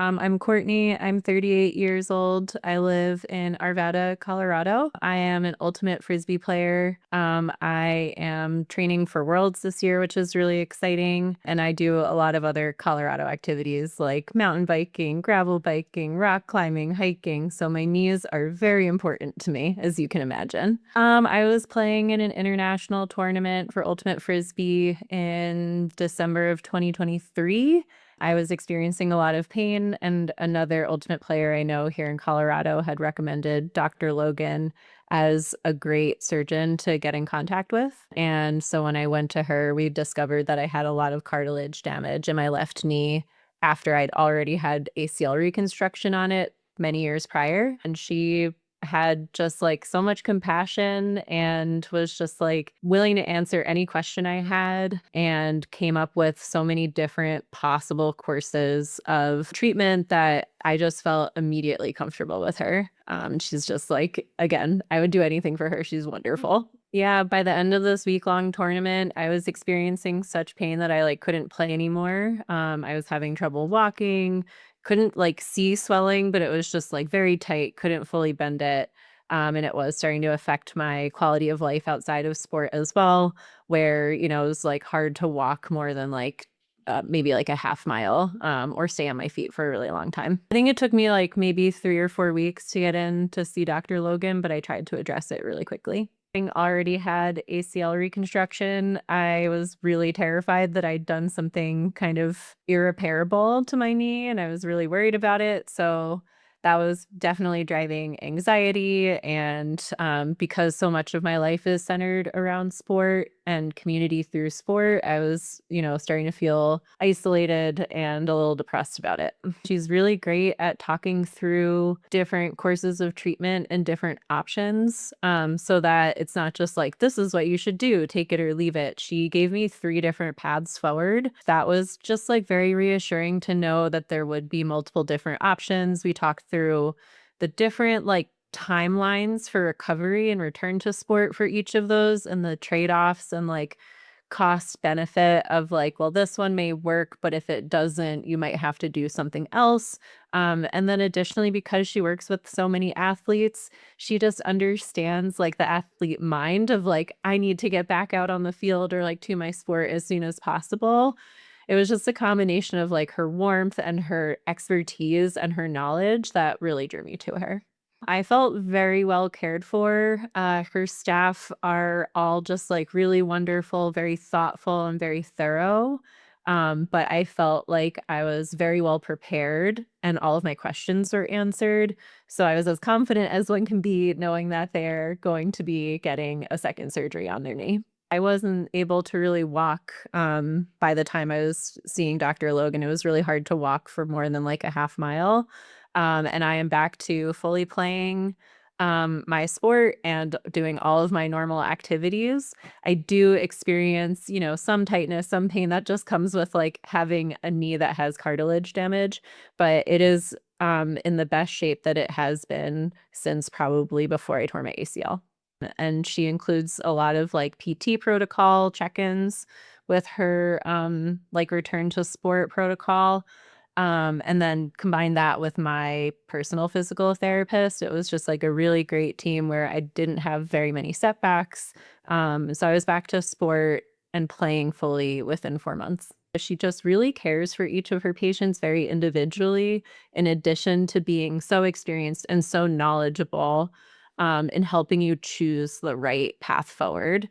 I'm Courtney. I'm 38 years old. I live in Arvada, Colorado. I am an ultimate Frisbee player. I am training for Worlds this year, which is really exciting. And I do a lot of other Colorado activities like mountain biking, gravel biking, rock climbing, hiking. So my knees are very important to me, as you can imagine. I was playing in an international tournament for Ultimate Frisbee in December of 2023. I was experiencing a lot of pain, and another ultimate player I know here in Colorado had recommended Dr. Logan as a great surgeon to get in contact with. And so when I went to her, we discovered that I had a lot of cartilage damage in my left knee after I'd already had ACL reconstruction on it many years prior. And she had just like so much compassion and was just like willing to answer any question I had and came up with so many different possible courses of treatment that I just felt immediately comfortable with her. She's just like, again, I would do anything for her. She's wonderful. Yeah, by the end of this week-long tournament, I was experiencing such pain that I like couldn't play anymore. I was having trouble walking, couldn't like see swelling, but it was just like very tight, couldn't fully bend it. And it was starting to affect my quality of life outside of sport as well, where, it was like hard to walk more than like maybe like a half mile or stay on my feet for a really long time. I think it took me like maybe 3 or 4 weeks to get in to see Dr. Logan, but I tried to address it really quickly. Having already had ACL reconstruction, I was really terrified that I'd done something kind of irreparable to my knee, and I was really worried about it. So that was definitely driving anxiety. And because so much of my life is centered around sport and community through sport, I was, starting to feel isolated and a little depressed about it. She's really great at talking through different courses of treatment and different options so that it's not just like, this is what you should do, take it or leave it. She gave me 3 different paths forward. That was just like very reassuring to know that there would be multiple different options. We talked through the different like timelines for recovery and return to sport for each of those and the trade-offs and like cost benefit of like, well, this one may work, but if it doesn't, you might have to do something else. And then additionally, because she works with so many athletes, she just understands like the athlete mind of like, I need to get back out on the field or like to my sport as soon as possible. It was just a combination of like her warmth and her expertise and her knowledge that really drew me to her. I felt very well cared for. Her staff are all just like really wonderful, very thoughtful, and very thorough. But I felt like I was very well prepared and all of my questions were answered. So I was as confident as one can be knowing that they're going to be getting a second surgery on their knee. I wasn't able to really walk by the time I was seeing Dr. Logan. It was really hard to walk for more than like a half mile. And I am back to fully playing my sport and doing all of my normal activities. I do experience, some tightness, some pain that just comes with like having a knee that has cartilage damage, but it is in the best shape that it has been since probably before I tore my ACL. And she includes a lot of like PT protocol check-ins with her like return to sport protocol. And then combine that with my personal physical therapist. It was just like a really great team where I didn't have very many setbacks. So I was back to sport and playing fully within 4 months. She just really cares for each of her patients very individually, in addition to being so experienced and so knowledgeable in helping you choose the right path forward